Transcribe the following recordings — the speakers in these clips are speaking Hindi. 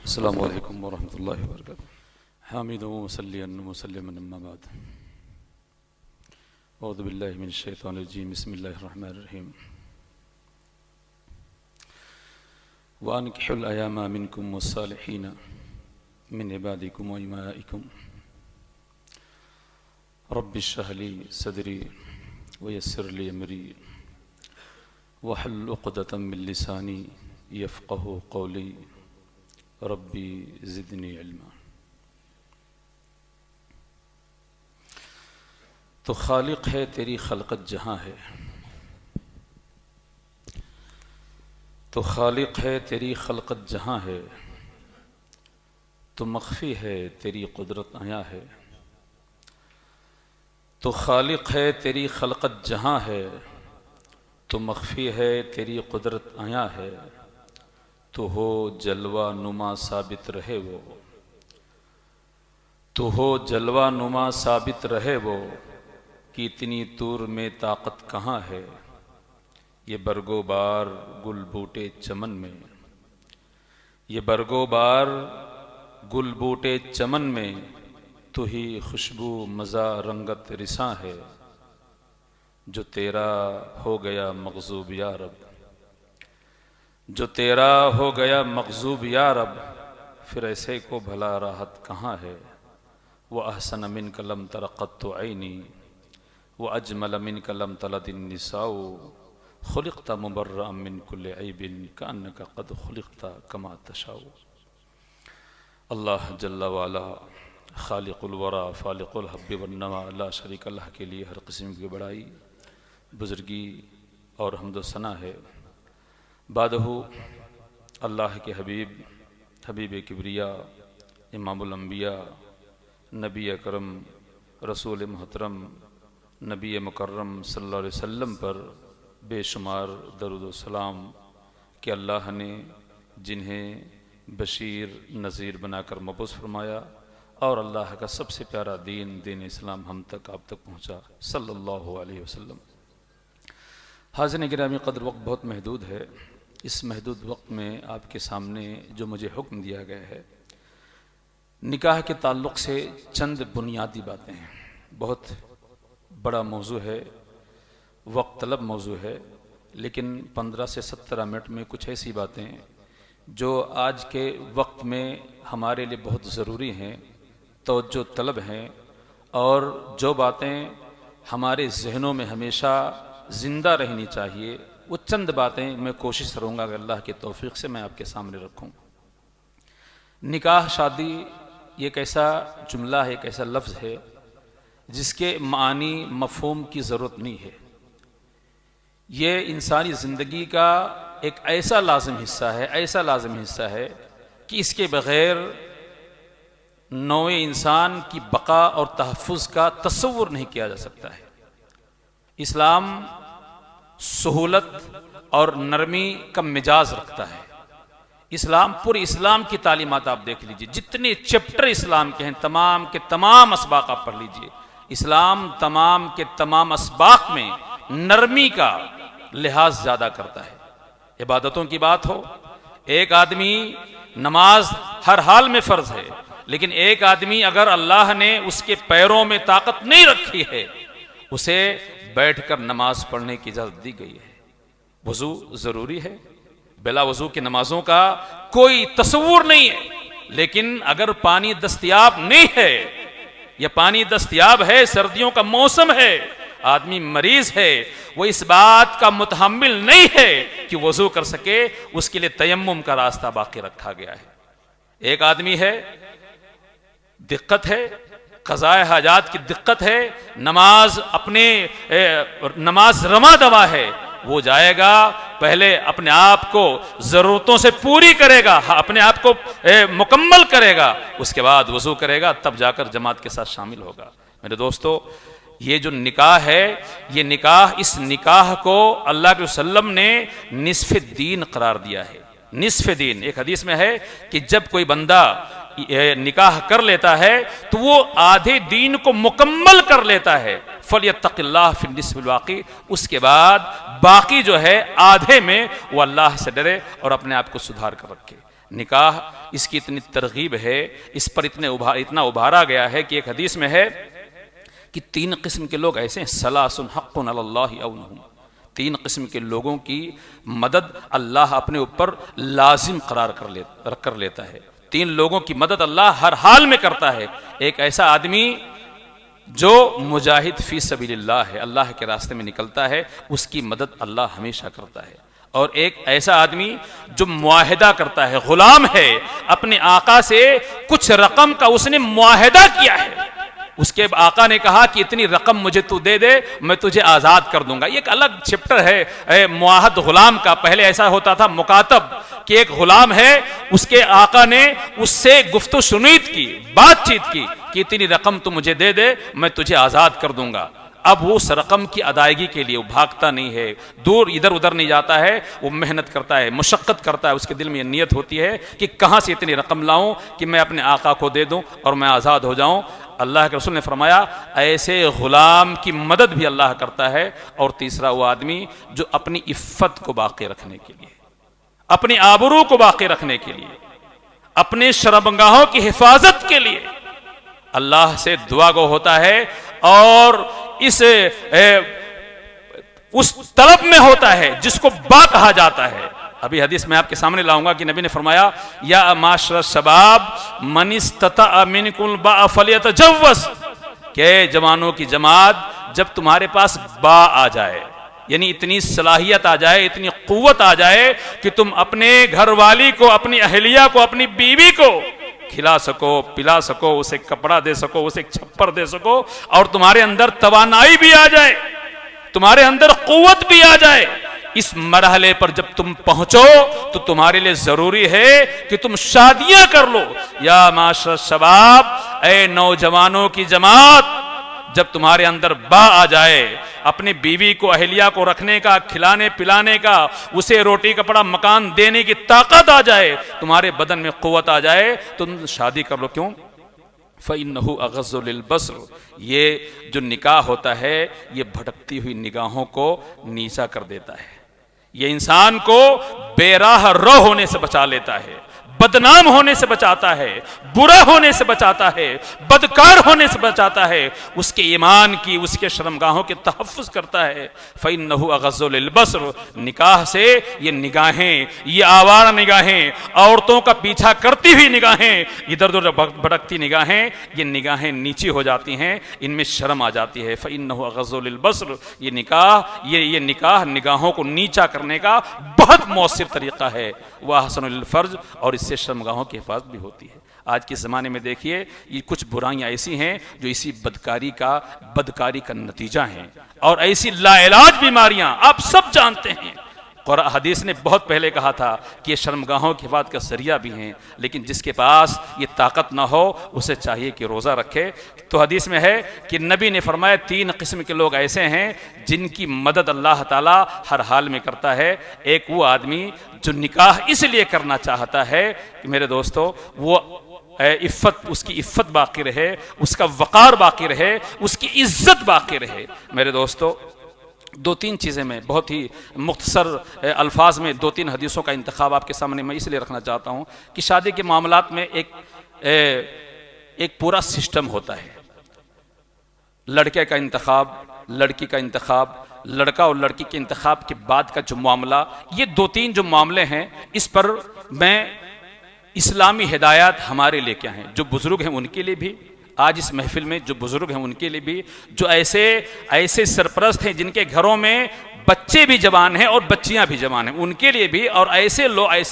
अस्सलामु अलैकुम वरहमतुल्लाहि वबरकातुहू। हामिदुन व मुसल्लियन व मुसल्लिमन अम्मा बाद। औज़ु बिल्लाहि मिनश शैतानिर रजीम। बिस्मिल्लाहिर रहमानिर रहीम। व अनकिहुल अयामा मिनकुम वस्सालिहीन मिन इबादिकुम व इमाइकुम रब्बिश्रह ली सदरी व यस्सिर ली अमरी वहल्लुल उक़दतम मिन लिसानी यफ़क़हू क़ौली रब्बी ज़िदनी इल्मा। तो खालिक है तेरी खलकत जहाँ है, तो खालिक है तेरी खलकत जहाँ है, तो मख्फी है तेरी कुदरत आया है। तो खालिक है तेरी खलकत जहाँ है, तो मख्फी है तेरी कुदरत आया है। तो हो जलवा नुमा साबित रहे वो, तो हो जलवा नुमा साबित रहे वो, कि इतनी तूर में ताकत कहाँ है। ये बरगो बार गुल बूटे चमन में, ये बरगो बार गुल बूटे चमन में, तू ही खुशबू मज़ा रंगत रिसा है। जो तेरा हो गया मग़ज़ूब या रब, जो तेरा हो गया मग़ज़ूब या रब, फिर ऐसे को भला राहत कहाँ है। व अहसन मिन कलम तरक़त्तु ऐनी व अजमल मिन कलम तलदिन निसाउ खुलिक़्ता मुबर्रअम मिन कुल्लि ऐबिन कअन्नका क़द खुलिक़्ता कमा तशाउ। अल्लाह जल्ला वाला खालिक़ुल वरा फ़ालिक़ुल हब्बि वन्नवा ला शरीक लह के लिए हर किस्म की बड़ाई, बुज़ुर्गी और हम्द व सना है। बादहू अल्लाह के हबीब हबीब किबरिया इमामुल अंबिया नबी अकरम रसूल मोहतरम नबी मुकर्रम सल्लल्लाहु अलैहि वसल्लम पर बेशुमार दरूद व सलाम कि अल्लाह ने जिन्हें बशीर नज़ीर बनाकर मबूस फरमाया और अल्लाह का सबसे प्यारा दीन दीन इस्लाम हम तक आप तक पहुँचा सल्लल्लाहु अलैहि वसल्लम। हाज़िरीन गिरामी क़द्र, वक्त बहुत महदूद है। इस महदूद वक्त में आपके सामने जो मुझे हुक्म दिया गया है, निकाह के ताल्लुक़ से चंद बुनियादी बातें हैं। बहुत बड़ा मौजू है, वक्त तलब मौजू है, लेकिन 15 से 17 मिनट में कुछ ऐसी बातें जो आज के वक्त में हमारे लिए बहुत ज़रूरी हैं, तवज्जो तलब हैं, और जो बातें हमारे जहनों में हमेशा ज़िंदा रहनी चाहिए, वो चंद बातें मैं कोशिश करूँगा अगर अल्लाह की तौफीक से मैं आपके सामने रखूँ। निकाह शादी ये एक ऐसा जुमला है, एक ऐसा लफ्ज़ है जिसके मानी मफ़हूम की ज़रूरत नहीं है। ये इंसानी ज़िंदगी का एक ऐसा लाज़िम हिस्सा है, ऐसा लाज़िम हिस्सा है कि इसके बग़ैर नौए इंसान की बका और तहफ़्फ़ुज़ का तसव्वुर नहीं किया जा सकता है। इस्लाम सहूलत और नरमी का मिजाज रखता है। इस्लाम, पूरे इस्लाम की तालीमात आप देख लीजिए, जितने चैप्टर इस्लाम के हैं तमाम के तमाम असबाक आप पढ़ लीजिए। इस्लाम तमाम के तमाम असबाक में नरमी का लिहाज ज़्यादा करता है। इबादतों की बात हो, एक आदमी नमाज हर हाल में फ़र्ज है, लेकिन एक आदमी अगर अल्लाह ने उसके पैरों में ताकत नहीं रखी है, उसे बैठकर नमाज पढ़ने की इजाज़त दी गई है। वज़ू ज़रूरी है, बिला वज़ू की नमाजों का कोई तसव्वुर नहीं है। लेकिन अगर पानी दस्तयाब नहीं है, या पानी दस्तयाब है, सर्दियों का मौसम है, आदमी मरीज है, वो इस बात का मुतहम्मिल नहीं है कि वज़ू कर सके, उसके लिए तयम्मुम का रास्ता बाकी रखा गया है। एक आदमी है, दिक्कत है, क़ज़ाए हाजात की दिक्कत है, नमाज अपने नमाज रमा दवा है, वो जाएगा पहले अपने आप को ज़रूरतों से पूरी करेगा, अपने आप को मुकम्मल करेगा, उसके बाद वज़ू करेगा, तब जाकर जमात के साथ शामिल होगा। मेरे दोस्तों, ये जो निकाह है, ये निकाह, इस निकाह को अल्लाह के वसल्लम ने निस्फ़े दीन करार दिया है। निस्फ़े दीन, एक हदीस में है कि जब कोई बंदा निकाह कर लेता है तो वो आधे दीन को मुकम्मल कर लेता है। फलियत्तक़िल्लाह फ़ी निस्फ़िल बाक़ी, उसके बाद बाकी जो है आधे में वो अल्लाह से डरे और अपने आप को सुधार कर रखे। निकाह इसकी इतनी तरगीब है, इस पर इतना उभारा गया है कि एक हदीस में है कि 3 किस्म के लोग ऐसे हैं, सलासुन हक़्क़ुन अलल्लाहि औनुहुम, 3 किस्म के लोगों की मदद अल्लाह अपने ऊपर लाजिम करार कर लेता है। 3 लोगों की मदद अल्लाह हर हाल में करता है। एक ऐसा आदमी जो मुजाहिद फी सबीलिल्लाह है, अल्लाह के रास्ते में निकलता है, उसकी मदद अल्लाह हमेशा करता है। और एक ऐसा आदमी जो मुआहिदा करता है, गुलाम है, अपने आका से कुछ रकम का उसने मुआहिदा किया है, उसके आका ने कहा कि इतनी रकम मुझे तू दे दे, मैं तुझे आज़ाद कर दूंगा। ये एक अलग चैप्टर है मुआहद गुलाम का। पहले ऐसा होता था मुकातब कि एक गुलाम है, उसके आका ने उससे गुफ्तगू सुनीत की, बातचीत की कि इतनी रकम तू मुझे दे दे, मैं तुझे आज़ाद कर दूंगा। अब वो उस रकम की अदायगी के लिए वो भागता नहीं है, दूर इधर उधर नहीं जाता है, वो मेहनत करता है, मुशक्क़त करता है। उसके दिल में ये नीयत होती है कि कहाँ से इतनी रकम लाऊं कि मैं अपने आका को दे दूं और मैं आज़ाद हो जाऊं। अल्लाह के रसूल ने फरमाया ऐसे गुलाम की मदद भी अल्लाह करता है। और तीसरा वो आदमी जो अपनी इफ़्फ़त को बाकी रखने के लिए, अपनी आबरू को बाकी रखने के लिए, अपने शर्मगाहों की हिफाजत के लिए अल्लाह से दुआ गो होता है और इस उस तलब में होता है जिसको बा कहा जाता है। अभी हदीस में आपके सामने लाऊंगा कि नबी ने फरमाया या माशर शबाब मन इस्तता मिनकुम बा फलियतजव्वज़, के जवानों की जमात जब तुम्हारे पास बा आ जाए, यानी इतनी सलाहियत आ जाए, इतनी कुव्वत आ जाए कि तुम अपने घरवाली को, अपनी अहलिया को, अपनी बीवी को खिला सको, पिला सको, उसे कपड़ा दे सको, उसे छप्पर दे सको, और तुम्हारे अंदर तवानाई भी आ जाए, तुम्हारे अंदर कुव्वत भी आ जाए। इस मरहले पर जब तुम पहुंचो तो तुम्हारे लिए जरूरी है कि तुम शादियां कर लो। या माशर शबाब, ए नौजवानों की जमात, जब तुम्हारे अंदर बा आ जाए, अपनी बीवी को, अहलिया को रखने का, खिलाने पिलाने का, उसे रोटी कपड़ा मकान देने की ताकत आ जाए, तुम्हारे बदन में कुव्वत आ जाए, तुम शादी कर लो। क्यों? फ़इन्नहु अग़ज़्ज़ु लिलबस्र, ये जो निकाह होता है ये भटकती हुई निगाहों को नीचा कर देता है, ये इंसान को बेराह रो होने से बचा लेता है, बदनाम होने से बचाता है, बुरा होने से बचाता है, बदकार होने से बचाता है, उसके ईमान की, उसके शर्मगाहों के तहफ़्फ़ुज़ करता है। फ़इन्नहु अग़ज़्ज़ु लिलबस्र, निकाह से ये निगाहें, ये आवारा निगाहें, औरतों का पीछा करती हुई निगाहें, इधर उधर भटकती निगाहें, ये निगाहें नीची हो जाती हैं, इनमें शर्म आ जाती है। फ़इन्नहु अग़ज़्ज़ु लिलबस्र, ये निकाह निगाहों को नीचा करने का बहुत मौसर तरीक़ा है। वह हसनुल लिल फ़र्ज, और इससे शर्मगाहों की हिफाजत भी होती है। आज के ज़माने में देखिए ये कुछ बुराइयां ऐसी हैं जो इसी बदकारी का नतीजा हैं, और ऐसी लाइलाज बीमारियां आप सब जानते हैं। कुरान हदीस ने बहुत पहले कहा था कि ये शर्मगाहों की हिफाजत का ज़रिया भी हैं, लेकिन जिसके पास ये ताकत ना हो उसे चाहिए कि रोज़ा रखे। तो हदीस में है कि नबी ने फरमाया 3 किस्म के लोग ऐसे हैं जिनकी मदद अल्लाह ताला हर हाल में करता है। एक वो आदमी जो निकाह इसलिए करना चाहता है कि मेरे दोस्तों वो इफ़्फ़त, उसकी इफ़्फ़त बाकी रहे, उसका वक़ार बाकी रहे, उसकी इज़्ज़त बाकी रहे। मेरे दोस्तों 2-3 चीज़ें मैं बहुत ही मुख्तसर अल्फाज में 2-3 हदीसों का इंतखाब आपके सामने मैं इसलिए रखना चाहता हूँ कि शादी के मामलात में एक पूरा सिस्टम होता है। लड़के का इंतखाब, लड़की का इंतखाब, लड़का और लड़की के इंतखाब के बाद का जो मामला, ये 2-3 जो मामले हैं, इस पर मैं इस्लामी हिदायत हमारे लिए क्या हैं, जो बुज़ुर्ग हैं उनके लिए भी, आज इस महफिल में जो बुजुर्ग हैं उनके लिए भी, जो ऐसे सरपरस्त हैं जिनके घरों में बच्चे भी जवान हैं और बच्चियां भी जवान हैं, उनके लिए भी, और ऐसे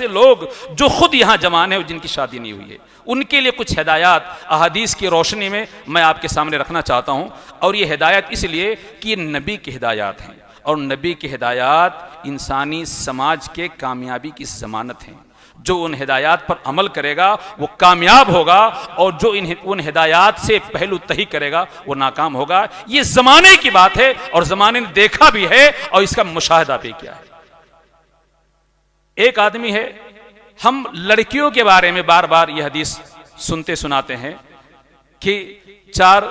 लोग जो खुद यहाँ जवान हैं और जिनकी शादी नहीं हुई है, उनके लिए कुछ हिदायत अहादीस की रोशनी में मैं आपके सामने रखना चाहता हूँ। और ये हिदायत इसलिए कि ये नबी की हिदायत हैं, और नबी की हिदायत इंसानी समाज के कामयाबी की ज़मानत हैं। जो उन हिदायत पर अमल करेगा वो कामयाब होगा, और जो उन हिदायत से पहलू तही करेगा वो नाकाम होगा। ये ज़माने की बात है, और ज़माने ने देखा भी है और इसका मुशाहिदा भी किया है। एक आदमी है, हम लड़कियों के बारे में बार बार यह हदीस सुनते सुनाते हैं कि 4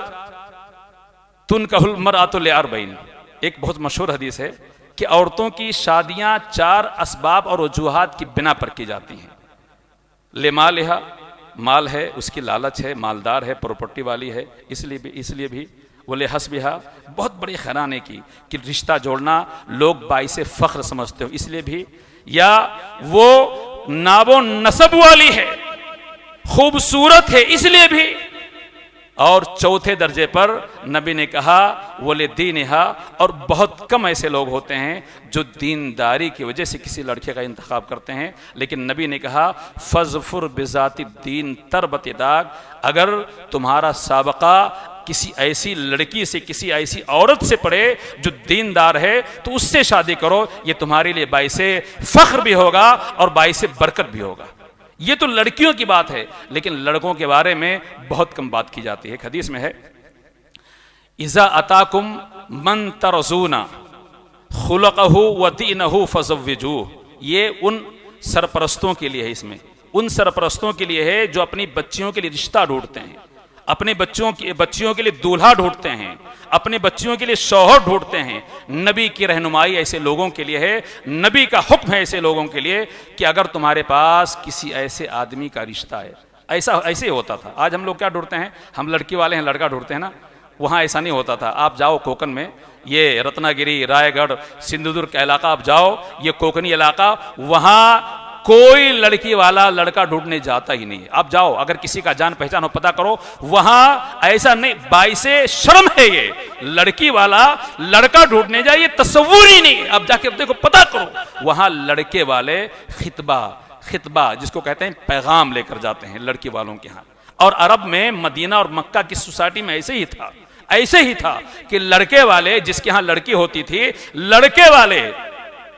तुनकहुल मरअतु लिअरबईन, एक बहुत मशहूर हदीस है कि औरतों की शादियां 4 असबाब और वजूहात की बिना पर की जाती हैं। ले मालिहा, माल है, उसकी लालच है, मालदार है, प्रॉपर्टी वाली है, इसलिए भी वो ले हस्बिहा, बहुत बड़ी खैराने की कि रिश्ता जोड़ना लोग बाइसे फ़ख्र समझते हो इसलिए भी, या वो नाबो नसब वाली है, खूबसूरत है इसलिए भी, और चौथे दर्जे पर नबी ने कहा वले दीनहा, और बहुत कम ऐसे लोग होते हैं जो दीनदारी की वजह से किसी लड़के का इंतखाब करते हैं, लेकिन नबी ने कहा फजफुर बिजाति दीन तरबत दाग, अगर तुम्हारा साबका किसी ऐसी लड़की से, किसी ऐसी औरत से पड़े जो दीनदार है, तो उससे शादी करो, ये तुम्हारे लिए बाइसे फख्र भी होगा और बाइसे बरकत भी होगा। ये तो लड़कियों की बात है, लेकिन लड़कों के बारे में बहुत कम बात की जाती है। हदीस में है इज़ा अताकुम मन तरज़ूना खुलक़हु व दीनहु फज़व्विजूह, ये उन सरपरस्तों के लिए है, इसमें उन सरपरस्तों के लिए है जो अपनी बच्चियों के लिए रिश्ता ढूंढते हैं, अपने बच्चियों के लिए दूल्हा ढूंढते हैं, अपने बच्चियों के लिए शौहर ढूंढते हैं। नबी की रहनुमाई ऐसे लोगों के लिए है, नबी का हुक्म है ऐसे लोगों के लिए कि अगर तुम्हारे पास किसी ऐसे आदमी का रिश्ता है, ऐसे ही होता था। आज हम लोग क्या ढूंढते हैं, हम लड़की वाले हैं, लड़का ढूंढते हैं ना, वहाँ ऐसा नहीं होता था। आप जाओ कोकन में, ये रत्नागिरी, रायगढ़, सिंधुदुर्ग का इलाका आप जाओ, ये कोकनी इलाका, वहाँ कोई लड़की वाला लड़का ढूंढने जाता ही नहीं। आप जाओ, अगर किसी का जान पहचान हो पता करो, वहां ऐसा नहीं, बाइसे शर्म है ये, लड़की वाला लड़का ढूंढने जाए ये तस्वूर ही नहीं। आप जाके देखो, पता करो, वहां लड़के वाले खितबा जिसको कहते हैं पैगाम लेकर जाते हैं लड़की वालों के यहाँ। और अरब में मदीना और मक्का की सोसाइटी में ऐसे ही था कि लड़के वाले जिसके यहाँ लड़की होती थी, लड़के वाले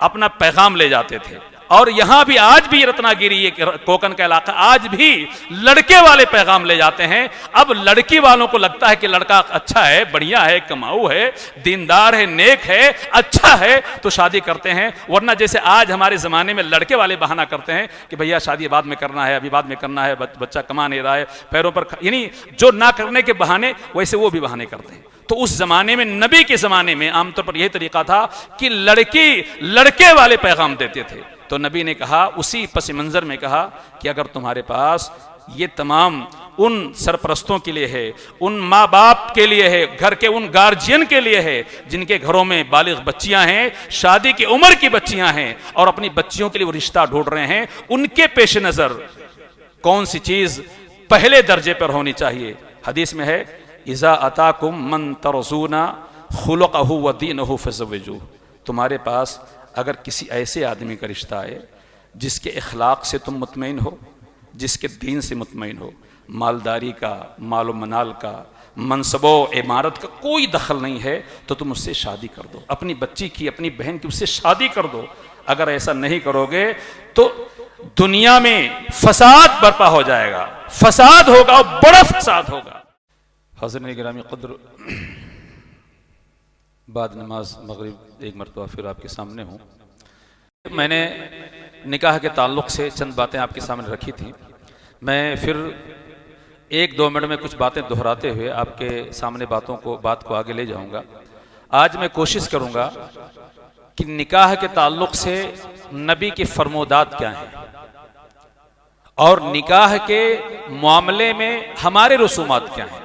अपना पैगाम ले जाते थे। और यहां भी आज भी रत्नागिरी, ये कोकन का इलाका, आज भी लड़के वाले पैगाम ले जाते हैं। अब लड़की वालों को लगता है कि लड़का अच्छा है, बढ़िया है, कमाऊ है, दीनदार है, नेक है, अच्छा है, तो शादी करते हैं। वरना जैसे आज हमारे जमाने में लड़के वाले बहाना करते हैं कि भैया शादी बाद में करना है, अभी बाद में करना है, बच्चा कमा नहीं रहा है, पैरों पर, यानी जो ना करने के बहाने, वैसे वो भी बहाने करते हैं। तो उस जमाने में, नबी के जमाने में आमतौर पर यही तरीका था कि लड़के वाले पैगाम देते थे। तो नबी ने कहा, उसी पस मंजर में कहा कि अगर तुम्हारे पास ये तमाम उन सरपरस्तों के लिए है, उन माँ बाप के लिए है, घर के उन गार्जियन के लिए है जिनके घरों में बालिग बच्चियां हैं, शादी की उम्र की बच्चियां हैं, और अपनी बच्चियों के लिए वो रिश्ता ढूंढ रहे हैं, उनके पेश नजर कौन सी चीज पहले दर्जे पर होनी चाहिए। हदीस में है इज़ा अताकुम मन तरज़ूना खुलक़हु व दीनहु फज़व्विजूह, तुम्हारे पास अगर किसी ऐसे आदमी का रिश्ता है जिसके इखलाक से तुम मुतमईन हो, जिसके दीन से मुतमईन हो, मालदारी का, मालो मनाल का, मनसबो इमारत का कोई दखल नहीं है, तो तुम उससे शादी कर दो, अपनी बच्ची की, अपनी बहन की उससे शादी कर दो। अगर ऐसा नहीं करोगे तो दुनिया में फसाद बर्पा हो जाएगा, फसाद होगा और बड़ा फसाद होगा। हज़रत गिरामी क़द्र, बाद नमाज मगरिब एक मरतबा फिर आपके सामने हूँ। मैंने निकाह के ताल्लुक़ से चंद बातें आपके सामने रखी थी। मैं फिर 1-2 मिनट में कुछ बातें दोहराते हुए आपके सामने बात को आगे ले जाऊँगा। आज मैं कोशिश करूँगा कि निकाह के ताल्लुक़ से नबी की फरमोदात क्या हैं और निकाह के मामले में हमारे रसूमात क्या हैं,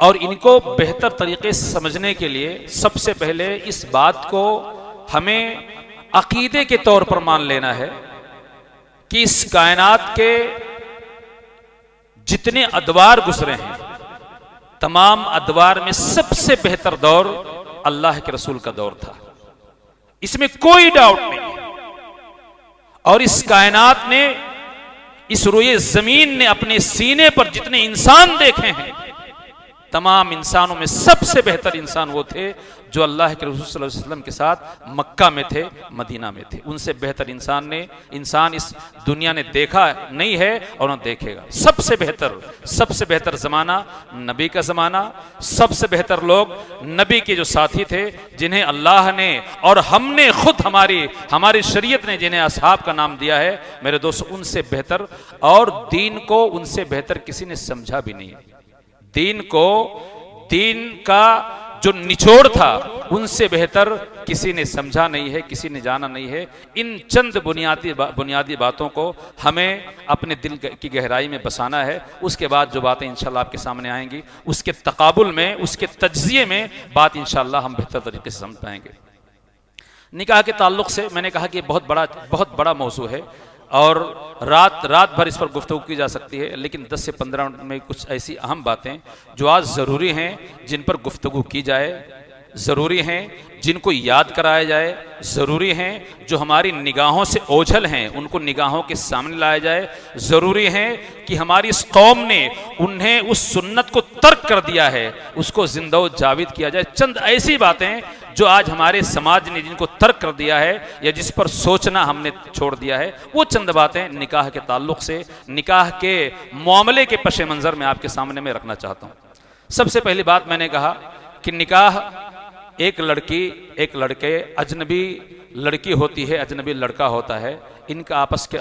और इनको बेहतर तरीके से समझने के लिए सबसे पहले इस बात को हमें अकीदे के तौर पर मान लेना है कि इस कायनात के जितने अदवार गुजरे हैं, तमाम अदवार में सबसे बेहतर दौर अल्लाह के रसूल का दौर था, इसमें कोई डाउट नहीं। और इस कायनात ने, इस रोए जमीन ने अपने सीने पर जितने इंसान देखे हैं, तमाम इंसानों में सबसे बेहतर इंसान वो थे जो अल्लाह के रसूल सल्लल्लाहु अलैहि वसल्लम के साथ मक्का में थे, मदीना में थे। उनसे बेहतर इंसान इस दुनिया ने देखा नहीं है और न देखेगा। सबसे बेहतर ज़माना नबी का ज़माना, सबसे बेहतर लोग नबी के जो साथी थे, जिन्हें अल्लाह ने और हमने खुद हमारी शरीयत ने जिन्हें असहाब का नाम दिया है, मेरे दोस्त, उनसे बेहतर, और दीन को उनसे बेहतर किसी ने समझा भी नहीं। दीन का जो निचोड़ था उनसे बेहतर किसी ने समझा नहीं है, किसी ने जाना नहीं है। इन चंद बुनियादी बातों को हमें अपने दिल की गहराई में बसाना है। उसके बाद जो बातें इंशाल्लाह आपके सामने आएंगी उसके तकाबुल में, उसके तज्जिए में बात इंशाल्लाह हम बेहतर तरीके से समझ पाएंगे। निकाह के ताल्लुक से मैंने कहा कि बहुत बड़ा मौजू है और रात भर इस पर गुफ्तगू की जा सकती है, लेकिन 10 से 15 मिनट में कुछ ऐसी अहम बातें जो आज ज़रूरी हैं जिन पर गुफ्तगू की जाए, ज़रूरी हैं जिनको याद कराया जाए, ज़रूरी हैं जो हमारी निगाहों से ओझल हैं उनको निगाहों के सामने लाया जाए, ज़रूरी हैं कि हमारी इस कौम ने उन्हें उस सुन्नत को तर्क कर दिया है उसको जिंदा जाविद किया जाए। चंद ऐसी बातें जो आज हमारे समाज ने जिनको तर्क कर दिया है या जिस पर सोचना हमने छोड़ दिया है, वो चंद बातें निकाह के ताल्लुक से, निकाह के मामले के पश मंज़र में आपके सामने में रखना चाहता हूँ। सबसे पहली बात मैंने कहा कि निकाह एक लड़की एक लड़के, अजनबी लड़की होती है, अजनबी लड़का होता है, इनका आपस के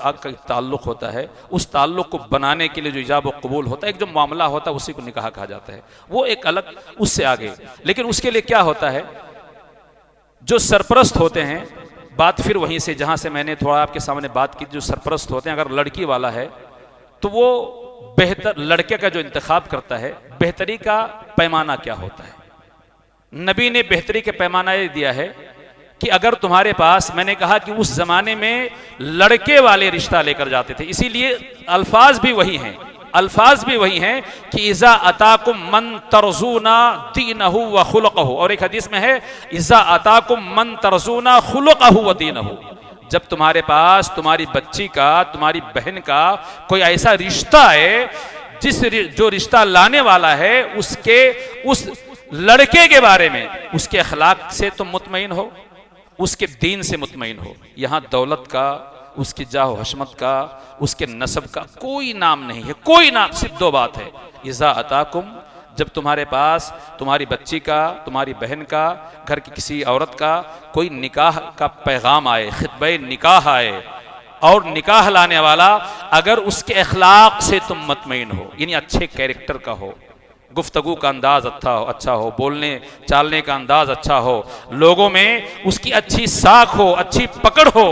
ताल्लुक़ होता है। उस ताल्लुक़ को बनाने के लिए जो इजाब व कबूल होता है, एक जो मामला होता है उसी को निकाह कहा जाता है, वो एक अलग उससे आगे। लेकिन उसके लिए क्या होता है, जो सरपरस्त होते हैं, बात फिर वहीं से जहाँ से मैंने थोड़ा आपके सामने बात की, जो सरपरस्त होते हैं अगर लड़की वाला है तो वो बेहतर लड़के का जो इंतखाब करता है, बेहतरी का पैमाना क्या होता है। नबी ने बेहतरी के पैमाना ये दिया है कि अगर तुम्हारे पास, मैंने कहा कि उस जमाने में लड़के वाले रिश्ता लेकर जाते थे, इसीलिए अल्फाज भी वही हैं, अल्फाज भी वही हैं कि इज़ा अताकुम मन तरजूना दीनहु व खुलक़हु, और एक हदीस में है इज़ा अताकुम मन तरजूना खुलक़हु व दीनहु, जब तुम्हारे पास तुम्हारी बच्ची का, तुम्हारी बहन का कोई ऐसा रिश्ता है जो रिश्ता लाने वाला है उसके उस लड़के के बारे में, उसके अखलाक से तुम मुतमईन हो, उसके दीन से मुतमईन हो। यहाँ दौलत का, उसकी जाह हशमत का, उसके नसब का कोई नाम नहीं है, कोई नाम, सिर्फ दो बात है, इज़ा अताकुम, जब तुम्हारे पास तुम्हारी बच्ची का, तुम्हारी बहन का, घर की किसी औरत का कोई निकाह का पैगाम आए, खितबे निकाह आए, और निकाह लाने वाला अगर उसके अखलाक से तुम मुतमईन हो, यानी अच्छे कैरेक्टर का हो, गुफ्तगू का अंदाज अच्छा हो, बोलने चालने का अंदाज अच्छा हो, लोगों में उसकी अच्छी साख हो, अच्छी पकड़ हो,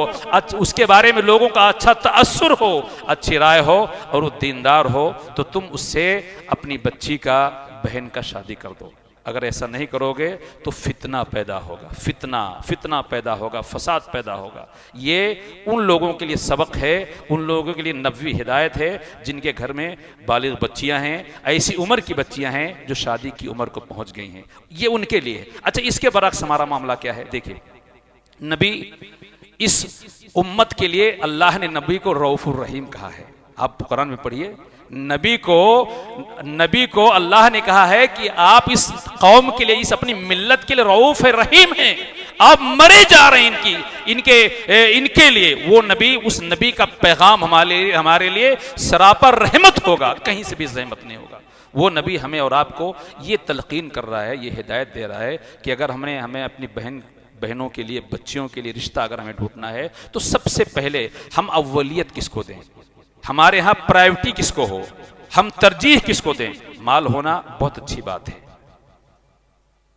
उसके बारे में लोगों का अच्छा तअस्सुर हो, अच्छी राय हो और वो दीनदार हो, तो तुम उससे अपनी बच्ची का, बहन का शादी कर दो। अगर ऐसा नहीं करोगे तो फितना पैदा होगा, फितना पैदा होगा, फसाद पैदा होगा। ये उन लोगों के लिए सबक है, उन लोगों के लिए नबवी हिदायत है जिनके घर में बालिग बच्चियां हैं, ऐसी उम्र की बच्चियां हैं जो शादी की उम्र को पहुंच गई हैं, ये उनके लिए। अच्छा, इसके बरअक्स हमारा मामला क्या है, देखिए, नबी, इस उम्मत के लिए अल्लाह ने नबी को रऊफुर रहीम कहा है। आप कुरान में पढ़िए, नबी को अल्लाह ने कहा है कि आप इस कौम के लिए, इस अपनी मिल्लत के लिए रऊफ रहीम हैं, आप मरे जा रहे हैं इनके लिए। वो नबी, उस नबी का पैगाम हमारे लिए सरापर रहमत होगा, कहीं से भी रहमत नहीं होगा। वो नबी हमें और आपको ये तलकीन कर रहा है, ये हिदायत दे रहा है कि अगर हमें अपनी बहनों के लिए, बच्चियों के लिए रिश्ता अगर हमें ढूंढना है तो सबसे पहले हम अव्वलियत किसको दें, हमारे यहाँ प्रायोरिटी किसको हो, हम तरजीह किसको दें। माल होना बहुत अच्छी बात है,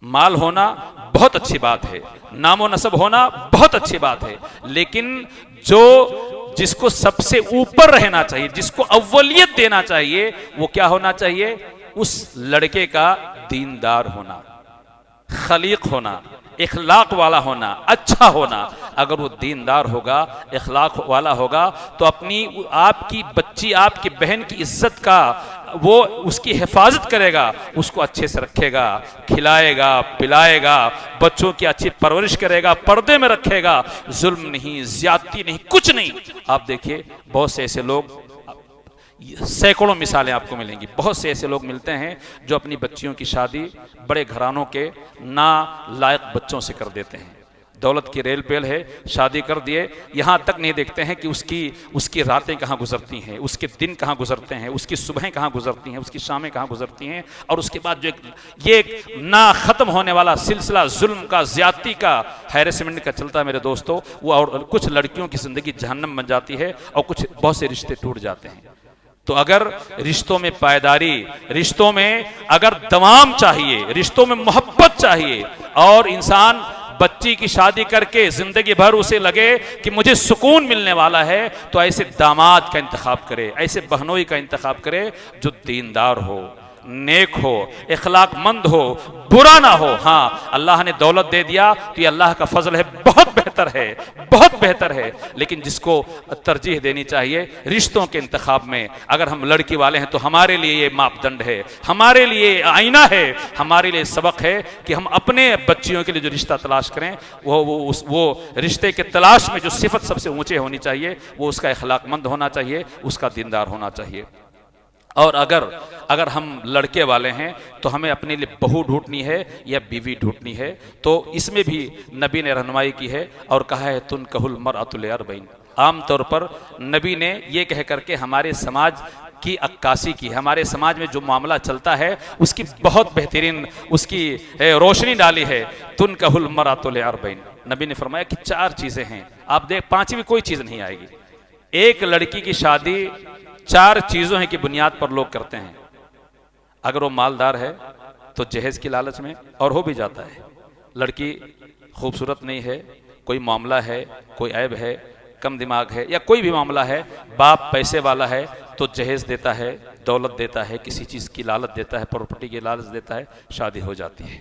माल होना बहुत अच्छी बात है, नामो नसब होना बहुत अच्छी बात है, लेकिन जिसको सबसे ऊपर रहना चाहिए, जिसको अव्वलियत देना चाहिए, वो क्या होना चाहिए, उस लड़के का दीनदार होना, खलीक होना, इखलाक वाला होना, अच्छा होना। अगर वो दीनदार होगा, इखलाक वाला होगा, तो आपकी बच्ची, आपकी बहन की इज्जत का वो उसकी हिफाजत करेगा, उसको अच्छे से रखेगा, खिलाएगा, पिलाएगा, बच्चों की अच्छी परवरिश करेगा, पर्दे में रखेगा, जुल्म नहीं, ज्यादती नहीं, कुछ नहीं। आप देखिए, बहुत से ऐसे लोग, सैकड़ों मिसालें आपको मिलेंगी, बहुत से ऐसे लोग मिलते हैं जो अपनी बच्चियों की शादी बड़े घरानों के ना लायक बच्चों से कर देते हैं। दौलत की रेल पेल है, शादी कर दिए, यहाँ तक नहीं देखते हैं कि उसकी रातें कहाँ गुजरती हैं, उसके दिन कहाँ गुजरते हैं, उसकी सुबहें कहाँ गुजरती हैं, उसकी शामें कहाँ गुजरती हैं, और उसके बाद जो ये ना ख़त्म होने वाला सिलसिला जुल्म का, ज़्यादती का, हैरेसमेंट का चलता है मेरे दोस्तों, वो और कुछ लड़कियों की ज़िंदगी जहन्नम बन जाती है और बहुत से रिश्ते टूट जाते हैं। तो अगर रिश्तों में पायदारी, रिश्तों में अगर दवाम चाहिए, रिश्तों में मोहब्बत चाहिए। और इंसान बच्ची की शादी करके जिंदगी भर उसे लगे कि मुझे सुकून मिलने वाला है, तो ऐसे दामाद का इंतखाब करे, ऐसे बहनोई का इंतखाब करे जो दीनदार हो, नेक हो, इखलाकमंद हो, बुरा ना हो। हाँ, अल्लाह ने दौलत दे दिया तो ये अल्लाह का फजल है, बहुत बेहतर है, बहुत बेहतर है। लेकिन जिसको तरजीह देनी चाहिए रिश्तों के इंतखाब में, अगर हम लड़की वाले हैं तो हमारे लिए ये मापदंड है, हमारे लिए आईना है, हमारे लिए सबक है कि हम अपने बच्चियों के लिए जो रिश्ता तलाश करें वो रिश्ते के तलाश में जो सिफत सबसे ऊंचे होनी चाहिए वो उसका इखलाकमंद होना चाहिए, उसका दीनदार होना चाहिए। और अगर हम लड़के वाले हैं तो हमें अपने लिए बहू ढूंढनी है या बीवी ढूंढनी है, तो इसमें भी नबी ने रहनुमाई की है और कहा है तुन कहल मरअतुल अर्बईन। आमतौर पर नबी ने ये कह करके हमारे समाज की अक्कासी की, हमारे समाज में जो मामला चलता है उसकी बहुत बेहतरीन उसकी रोशनी डाली है। तुन कहल मरअतुल अर्बईन, नबी ने फरमाया कि 4 चीजें हैं, आप देख 5वीं कोई चीज नहीं आएगी। एक लड़की की शादी 4 चीजों की बुनियाद पर लोग करते हैं। अगर वो मालदार है तो जहेज की लालच में, और हो भी जाता है, लड़की खूबसूरत नहीं है, कोई मामला है, कोई ऐब है, कम दिमाग है या कोई भी मामला है, बाप पैसे वाला है तो जहेज देता है, दौलत देता है, किसी चीज की लालच देता है, प्रॉपर्टी की लालच देता है, शादी हो जाती है।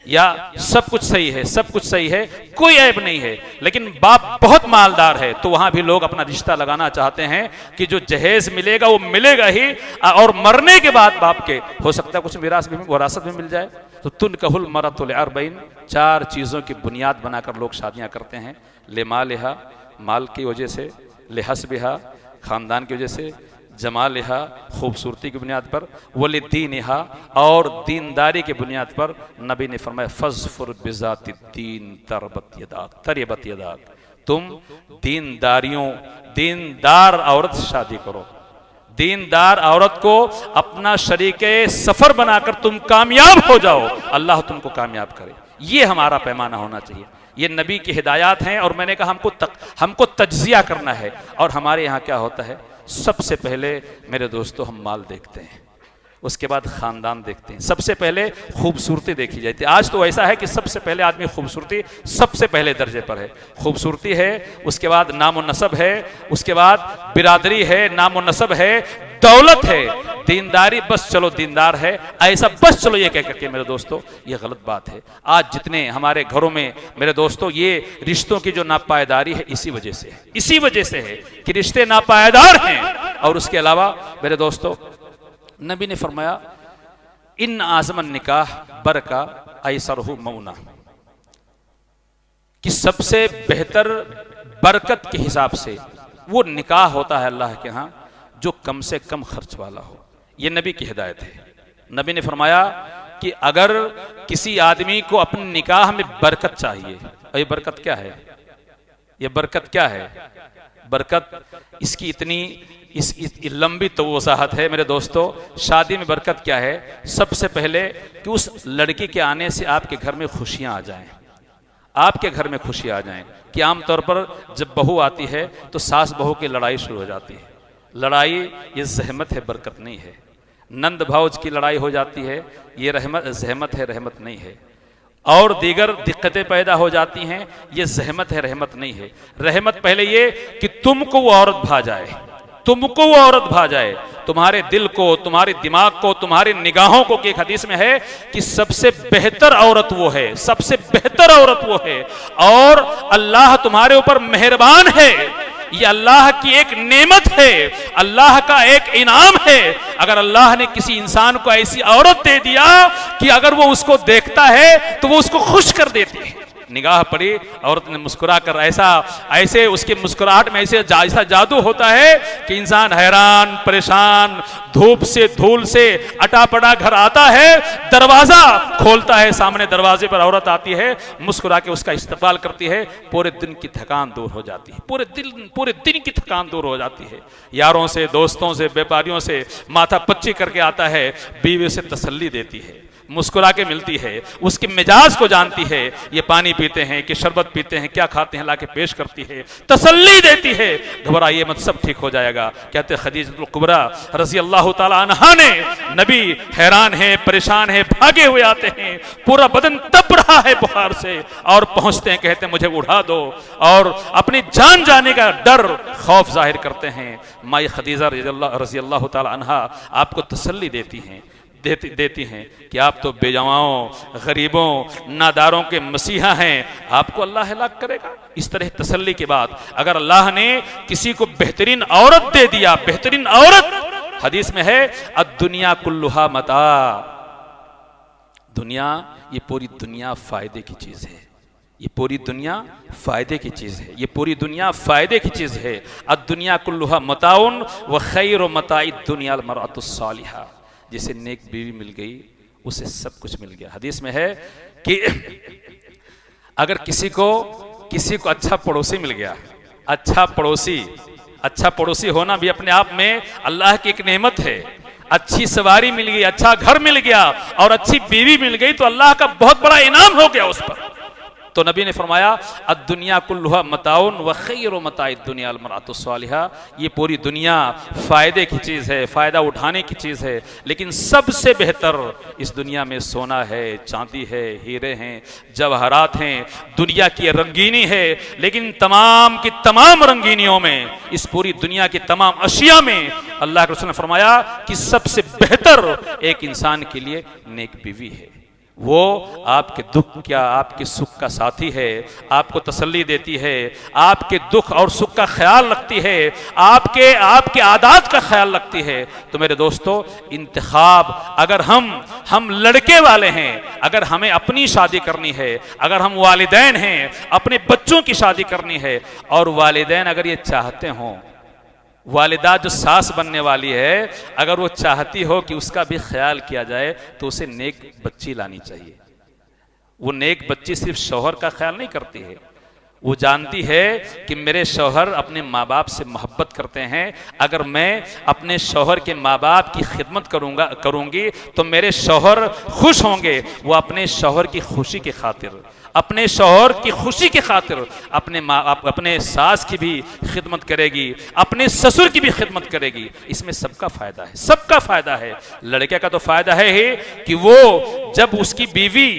या सब कुछ सही है, सब कुछ सही है, कोई ऐब नहीं है, लेकिन बाप बहुत मालदार है तो वहां भी लोग अपना रिश्ता लगाना चाहते हैं कि जो जहेज मिलेगा वो मिलेगा ही, और मरने के बाद बाप के हो सकता है कुछ विरासत में मिल जाए। तो तुन कहल मरअतुल अर्बईन, 4 चीजों की बुनियाद बनाकर लोग शादियां करते हैं। ले मालिहा, माल की वजह से, ले हस्बिहा, खानदान की वजह से, जमालिहा, खूबसूरती की बुनियाद पर, वली दीनिहा, और दीनदारी की बुनियाद पर। नबी ने फरमाया फज़फुर बिज़ाति दीन तरबत यदाक, तुम दीनदार औरत शादी करो, दीनदार औरत को अपना शरीके सफर बनाकर तुम कामयाब हो जाओ, अल्लाह तुमको कामयाब करे। ये हमारा पैमाना होना चाहिए। ये नबी की हिदायत हैं। और मैंने कहा हमको तज्जिया करना है। और हमारे यहाँ क्या होता है, सबसे पहले मेरे दोस्तों हम माल देखते हैं, उसके बाद खानदान देखते हैं, सबसे पहले खूबसूरती देखी जाती है। आज तो ऐसा है कि सबसे पहले आदमी खूबसूरती सबसे पहले दर्जे पर है, खूबसूरती है, उसके बाद नाम और नसब है, उसके बाद बिरादरी है, नाम और नसब है, दौलत है, दीनदारी, बस चलो दीनदार है, ऐसा बस चलो ये कह करके मेरे दोस्तों ये गलत बात है। आज जितने हमारे घरों में मेरे दोस्तों ये रिश्तों की जो नापायदारी है इसी वजह से है, इसी वजह से है कि रिश्ते नापायदार हैं। और उसके अलावा मेरे दोस्तों नबी ने फरमाया इन आज़मन निकाह बरका ऐसरहु मौना, कि सबसे बेहतर बरकत के हिसाब से वो निकाह होता है अल्लाह के यहाँ जो कम से कम खर्च वाला हो। ये नबी की हिदायत है। नबी ने फरमाया कि अगर किसी आदमी को अपने निकाह में बरकत चाहिए, और ये बरकत क्या है, ये बरकत क्या है, बरकत इसकी इतनी इस लंबी तो वजाहत है मेरे दोस्तों। शादी में बरकत क्या है, सबसे पहले कि उस लड़की के आने से आपके घर में खुशियां आ जाएं, आपके घर में खुशियां आ जाएं। कि आमतौर पर जब बहू आती है तो सास बहू की लड़ाई शुरू हो जाती है। लड़ाई ये जहमत है, बरकत नहीं है। नंद भाउज की लड़ाई हो जाती है, ये जहमत है, रहमत नहीं है। और दीगर दिक्कतें पैदा हो जाती हैं, ये जहमत है, रहमत नहीं है। रहमत पहले ये कि तुमको वो औरत भा जाए, तुमको वो औरत भा जाए, तुम्हारे दिल को, तुम्हारे दिमाग को, तुम्हारी निगाहों को। कि एक हदीस में है कि सबसे बेहतर औरत वो है, सबसे बेहतर औरत वो है, और अल्लाह तुम्हारे ऊपर मेहरबान है। ये अल्लाह की एक नेमत है, अल्लाह का एक इनाम है। अगर अल्लाह ने किसी इंसान को ऐसी औरत दे दिया कि अगर वो उसको देखता है तो वो उसको खुश कर देती है। निगाह पड़ी, औरत ने मुस्कुरा कर ऐसे उसके मुस्कुराहट में ऐसा जादू होता है कि इंसान हैरान परेशान, धूप से धूल से अटापड़ा घर आता है, दरवाजा खोलता है, सामने दरवाजे पर औरत आती है, मुस्कुरा के उसका इस्तकबाल करती है, पूरे दिन की थकान दूर हो जाती है, पूरे दिन की थकान दूर हो जाती है। यारों से, दोस्तों से, व्यापारियों से माथा पच्ची करके आता है, बीवी से तसल्ली देती है, मुस्कुरा के मिलती है, उसके मिजाज को जानती है, ये पानी पीते हैं कि शरबत पीते हैं, क्या खाते हैं, लाके पेश करती है, तसल्ली देती है, घबराइए मत, सब ठीक हो जाएगा। कहते खदीजतुल कुबरा रज़ी अल्लाह ताला अन्हा ने, नबी हैरान है, परेशान है, भागे हुए आते हैं, पूरा बदन तप रहा है बुखार से, और पहुंचते हैं, कहते हैं मुझे उठा दो, और अपनी जान जाने का डर खौफ जाहिर करते हैं। माई खदीजा रज़ी अल्लाह ताला अन्हा आपको तसल्ली देती हैं कि आप तो बेजवाओं, गरीबों, नादारों के मसीहा हैं, आपको अल्लाह हिलाक करेगा। इस तरह तसल्ली के बाद अगर अल्लाह ने किसी को बेहतरीन औरत दे दिया, बेहतरीन औरत, हदीस में है अद्दुनिया कुल्लुहा मता, दुनिया, ये पूरी दुनिया फायदे की चीज है, ये पूरी दुनिया फायदे की चीज है, ये पूरी दुनिया फायदे की चीज है। अद्दुनिया कुल्लुहा मताउन व खैरु मताई दुनिया अल मरअतुस सालिहा, जिसे नेक बीवी मिल गई उसे सब कुछ मिल गया। हदीस में है कि अगर किसी को अच्छा पड़ोसी मिल गया, अच्छा पड़ोसी होना भी अपने आप में अल्लाह की एक नेमत है। अच्छी सवारी मिल गई, अच्छा घर मिल गया और अच्छी बीवी मिल गई तो अल्लाह का बहुत बड़ा इनाम हो गया उस पर। तो नबी ने फरमाया अद्दुनिया कुल्लुहा मताउन व खैरु मताई दुनिया अल मरअतुस सालिहा, ये पूरी दुनिया फायदे की चीज़ है, फ़ायदा उठाने की चीज़ है, लेकिन सबसे बेहतर इस दुनिया में सोना है, चांदी है, हीरे हैं, जवाहरात हैं, दुनिया की रंगीनी है, लेकिन तमाम की तमाम रंगीनियों में, इस पूरी दुनिया की तमाम अशिया में अल्लाह के रसूल ने फरमाया कि सबसे बेहतर एक इंसान के लिए नेक बीवी है। वो आपके दुख क्या आपके सुख का साथी है, आपको तसल्ली देती है, आपके दुख और सुख का ख्याल रखती है, आपके आदात का ख्याल रखती है। तो मेरे दोस्तों, इंतखाब अगर हम लड़के वाले हैं, अगर हमें अपनी शादी करनी है, अगर हम वालिदैन हैं, अपने बच्चों की शादी करनी है, और वालिदैन अगर ये चाहते हों, वालिदा जो सास बनने वाली है, अगर वो चाहती हो कि उसका भी ख्याल किया जाए तो उसे नेक बच्ची लानी चाहिए। वो नेक बच्ची सिर्फ शौहर का ख्याल नहीं करती है, वो जानती है कि मेरे शौहर अपने माँ बाप से मोहब्बत करते हैं, अगर मैं अपने शौहर के माँ बाप की खिदमत करूंगी तो मेरे शौहर खुश होंगे। वो अपने शौहर की खुशी की खातिर, अपने शौहर की खुशी की खातिर अपने सास की भी खिदमत करेगी, अपने ससुर की भी खिदमत करेगी। इसमें सबका फायदा है, सबका फायदा है। लड़के का तो फायदा है ही कि वो जब उसकी बीवी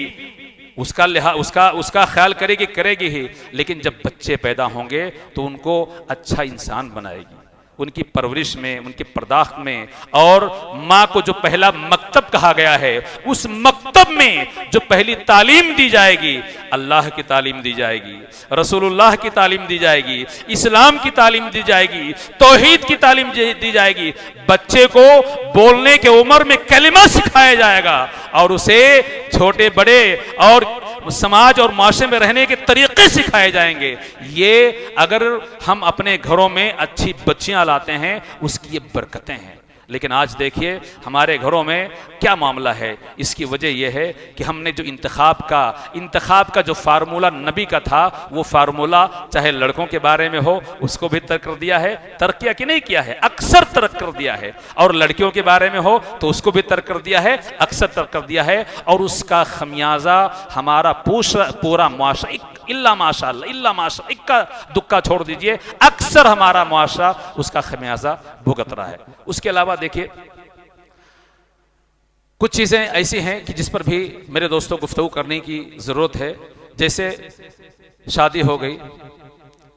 उसका ख्याल करेगी ही, लेकिन जब बच्चे पैदा होंगे तो उनको अच्छा इंसान बनाएगी, उनकी परवरिश में, उनकी पर्दाख्त में। और माँ को जो पहला मकतब कहा गया है, उस मकतब में जो पहली तालीम दी जाएगी, अल्लाह की तालीम दी जाएगी, रसूलुल्लाह की तालीम दी जाएगी, इस्लाम की तालीम दी जाएगी, तौहीद की तालीम दी जाएगी। बच्चे को बोलने के उम्र में कलिमा सिखाया जाएगा और उसे छोटे बड़े और समाज और माशरे में रहने के तरीके सिखाए जाएंगे। ये अगर हम अपने घरों में अच्छी बच्चियां लाते हैं, उसकी ये बरकतें हैं। लेकिन आज देखिए हमारे घरों में क्या मामला है। इसकी वजह यह है कि हमने जो इंतखाब का जो फार्मूला नबी का था, वो फार्मूला चाहे लड़कों के बारे में हो उसको भी तर्क कर दिया है, तर्क किया कि नहीं किया है, अक्सर तर्क कर दिया है। और लड़कियों के बारे में हो तो उसको भी तर्क कर दिया है, अक्सर तर्क कर दिया है। और उसका खमियाजा हमारा पूरा मुआशरा, इल्ला माशाअल्लाह, इक्का दुक्का छोड़ दीजिए, अक्सर हमारा मुआशरा उसका खमियाजा भुगत रहा है। उसके अलावा देखिए कुछ चीजें ऐसी हैं कि जिस पर भी मेरे दोस्तों गुफ्तगू करने की जरूरत है। जैसे शादी हो गई,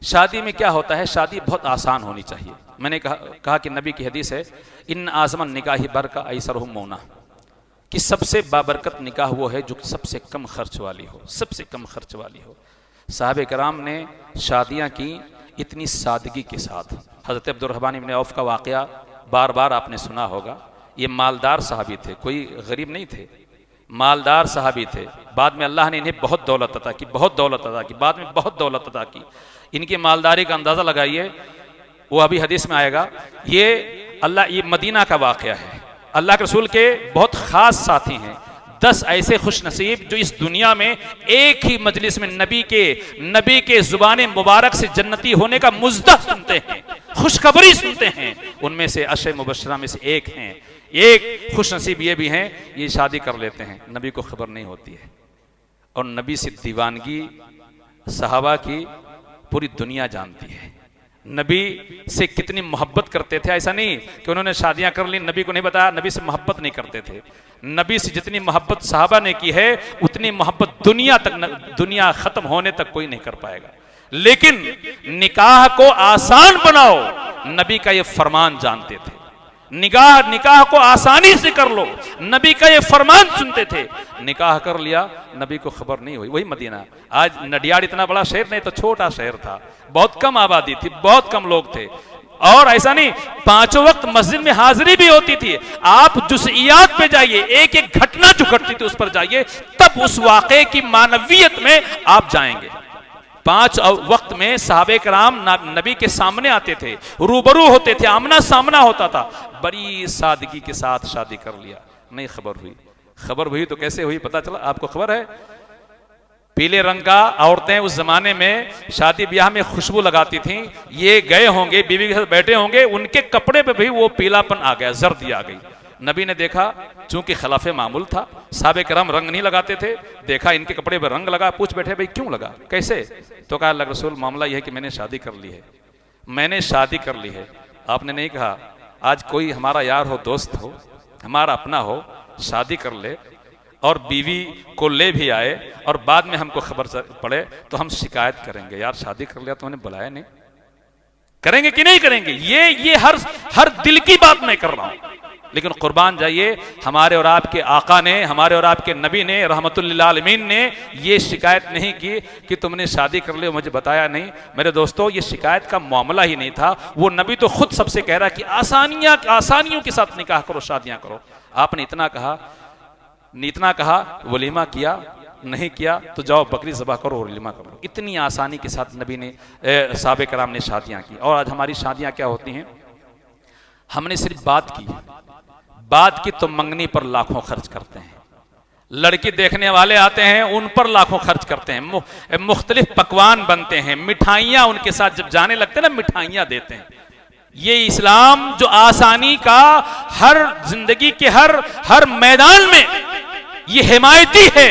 शादी में क्या होता है, शादी बहुत आसान होनी चाहिए। मैंने कहा कि नबी की हदीस है, इन आज़मन निकाही बरका ऐसरहुम मौना, कि सबसे बाबरकत निकाह वो है जो सबसे कम खर्च वाली हो, सबसे कम खर्च वाली हो। साहबे कराम ने शादियां की इतनी सादगी के साथ। हज़रत अब्दुर्रहमान इब्न औफ का वाक़या बार बार आपने सुना होगा। ये मालदार सहाबी थे, कोई गरीब नहीं थे, मालदार सहाबी थे। बाद में अल्लाह ने इन्हें बहुत दौलत अता की, बाद में बहुत दौलत अता की। इनकी मालदारी का अंदाज़ा लगाइए, वो अभी हदीस में आएगा। ये मदीना का वाक़या है। अल्लाह के रसूल के बहुत ख़ास साथी हैं, 10 ऐसे खुश नसीब जो इस दुनिया में एक ही मजलिस में नबी के जुबान मुबारक से जन्नती होने का मुज़्दा सुनते हैं, खुशखबरी सुनते हैं। उनमें से अशर मुबशरा में से एक हैं। एक खुश नसीब ये भी हैं, ये शादी कर लेते हैं, नबी को खबर नहीं होती है। और नबी से दीवानगी सहाबा की पूरी दुनिया जानती है। नबी से कितनी मोहब्बत करते थे, ऐसा नहीं कि उन्होंने शादियां कर ली, नबी को नहीं बताया, नबी से मोहब्बत नहीं करते थे। नबी से जितनी मोहब्बत सहाबा ने की है, उतनी मोहब्बत दुनिया खत्म होने तक कोई नहीं कर पाएगा। लेकिन निकाह को आसान बनाओ, नबी का ये फरमान जानते थे। निकाह को आसानी से कर लो, नबी का ये फरमान सुनते थे। निकाह कर लिया, नबी को खबर नहीं हुई। वही मदीना, आज नडियाड इतना बड़ा शहर नहीं तो छोटा शहर था, बहुत कम आबादी थी, बहुत कम लोग थे। और ऐसा नहीं, 5 वक्त मस्जिद में हाजिरी भी होती थी। आप जुज़इयात पे जाइए, एक एक घटना जो घटती थी उस पर जाइए, तब उस वाक़े की मानवियत में आप जाएंगे। 5 वक्त में सहाबे कराम नबी के सामने आते थे, रूबरू होते थे, आमना सामना होता था। बड़ी सादगी के साथ शादी कर लिया, नहीं खबर हुई। खबर हुई तो कैसे हुई पता चला? आपको खबर है, पीले रंग का औरतें उस जमाने में शादी ब्याह में खुशबू लगाती थीं। ये गए होंगे, बीवी के साथ बैठे होंगे, उनके कपड़े पे भी वो पीलापन आ गया, जर्दी आ गई। नबी ने देखा, चूंकि खिलाफे मामूल था, साहबे करम रंग नहीं लगाते थे, देखा इनके कपड़े पर रंग लगा, पूछ बैठे भाई क्यों लगा, कैसे? तो कहा अल्लाह रसूल मामला यह है कि मैंने शादी कर ली है, मैंने शादी कर ली है। आपने नहीं कहा आज कोई हमारा यार हो, दोस्त हो, हमारा अपना हो, शादी कर ले और बीवी को ले भी आए और बाद में हमको खबर पड़े तो हम शिकायत करेंगे, यार शादी कर लिया तो उन्हें बुलाया नहीं। करेंगे कि नहीं करेंगे? ये हर दिल की बात मैं कर रहा हूं। लेकिन कुर्बान जाइए, हमारे और आपके आका ने, हमारे और आपके नबी ने रहमतुल लिल आलमीन ने ये शिकायत नहीं की कि तुमने शादी कर ली मुझे बताया नहीं। मेरे दोस्तों, ये शिकायत का मामला ही नहीं था। वो नबी तो खुद सबसे कह रहा है कि आसानियों के साथ निकाह करो, शादियां करो। आपने इतना कहा, वलीमा किया नहीं किया तो जाओ बकरी ज़बह करो और वलीमा करो। इतनी आसानी के साथ नबी ने, साहबे कराम ने शादियां की। और आज हमारी शादियां क्या होती हैं? हमने सिर्फ बात की तो मंगनी पर लाखों खर्च करते हैं, लड़की देखने वाले आते हैं उन पर लाखों खर्च करते हैं, मुख्तलिफ पकवान बनते हैं, मिठाइयां उनके साथ जब जाने लगते हैं ना, मिठाइयां देते हैं। ये इस्लाम जो आसानी का हर जिंदगी के हर मैदान में ये हिमायती है,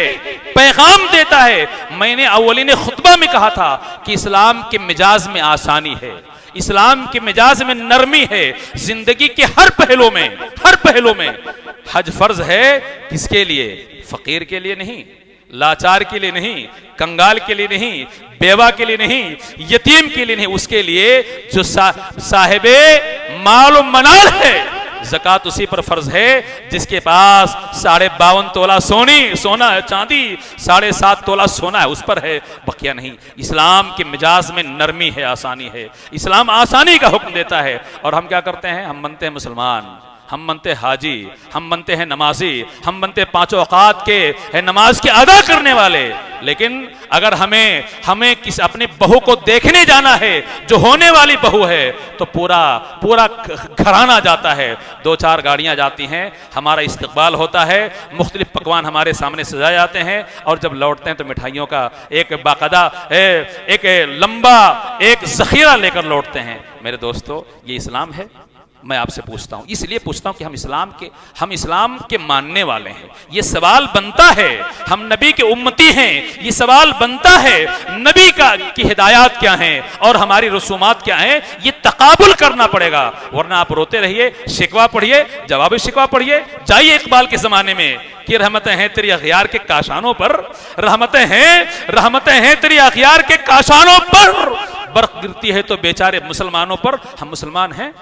पैगाम देता है। मैंने अव्वलीन खुतबा में कहा था कि इस्लाम के मिजाज में आसानी है, इस्लाम के मिजाज में नरमी है। जिंदगी के हर पहलू में हज फर्ज है। किसके लिए? फकीर के लिए नहीं, लाचार के लिए नहीं, कंगाल के लिए नहीं, बेवा के लिए नहीं, यतीम के लिए नहीं, उसके लिए जो साहिबे माल मनाल है। ज़कात उसी पर फर्ज है जिसके पास 52.5 तोला सोना है, चांदी 7.5 तोला सोना है, उस पर है, बकिया नहीं। इस्लाम के मिजाज में नरमी है, आसानी है। इस्लाम आसानी का हुक्म देता है। और हम क्या करते हैं? हम बनते हैं मुसलमान, हम बनते हाजी, हम बनते हैं नमाजी, हम बनते 5 औकात के नमाज के अदा करने वाले। लेकिन अगर हमें किस अपनी बहू को देखने जाना है जो होने वाली बहू है, तो पूरा घराना जाता है, 2-4 गाड़ियां जाती हैं, हमारा इस्तकबाल होता है, मुख्तलिफ पकवान हमारे सामने सजाए जाते हैं, और जब लौटते हैं तो मिठाइयों का एक बाकायदा एक लंबा एक जखीरा लेकर लौटते हैं। मेरे दोस्तों, ये इस्लाम है? मैं आपसे पूछता हूं, इसलिए पूछता हूं कि हम इस्लाम के मानने वाले हैं। ये सवाल बनता है, हम नबी के उम्मती हैं, ये सवाल बनता है नबी की हिदायत क्या हैं और हमारी रसूमात क्या हैं, ये तकाबुल करना पड़ेगा। वरना आप रोते रहिए, शिकवा पढ़िए, जवाब शिकवा पढ़िए। जाइए इकबाल के जमाने में कि रहमतें हैं तेरी अखियार के काशानों पर, रहमतें हैं तेरी अखियार के काशानों पर, बर्फ गिरती है तो बेचारे मुसलमानों पर। हम मुसलमान हैं,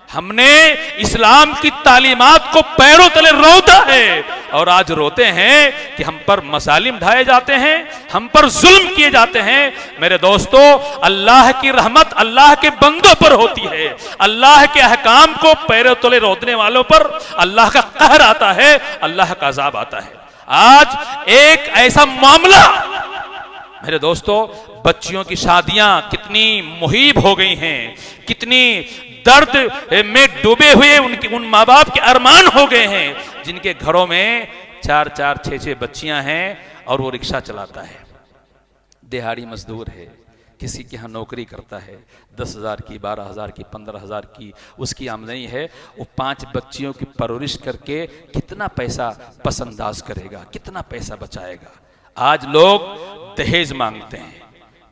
हमने इस्लाम की तालीमात को पैरों तले रोता है, और आज रोते हैं कि हम पर मसालिम ढाए जाते हैं, हम पर जुल्म किए जाते हैं। मेरे दोस्तों, अल्लाह की रहमत अल्लाह के बंदों पर होती है। अल्लाह के अहकाम को पैरों तले रोतने वालों पर अल्लाह का कहर आता है, अल्लाह का अज़ाब आता है। आज एक ऐसा मामला, मेरे दोस्तों, बच्चियों की शादियां कितनी मुहीब हो गई हैं, कितनी दर्द में डूबे हुए उन माँ बाप के अरमान हो गए हैं, जिनके घरों में 4-4, 6-6 बच्चियां हैं और वो रिक्शा चलाता है, दिहाड़ी मजदूर है, किसी के यहाँ नौकरी करता है, 10,000 की, 12,000 की, 15,000 की उसकी आमदनी है। वो 5 बच्चियों की परवरिश करके कितना पैसा पसंदाज करेगा, कितना पैसा बचाएगा। आज लोग दहेज मांगते हैं,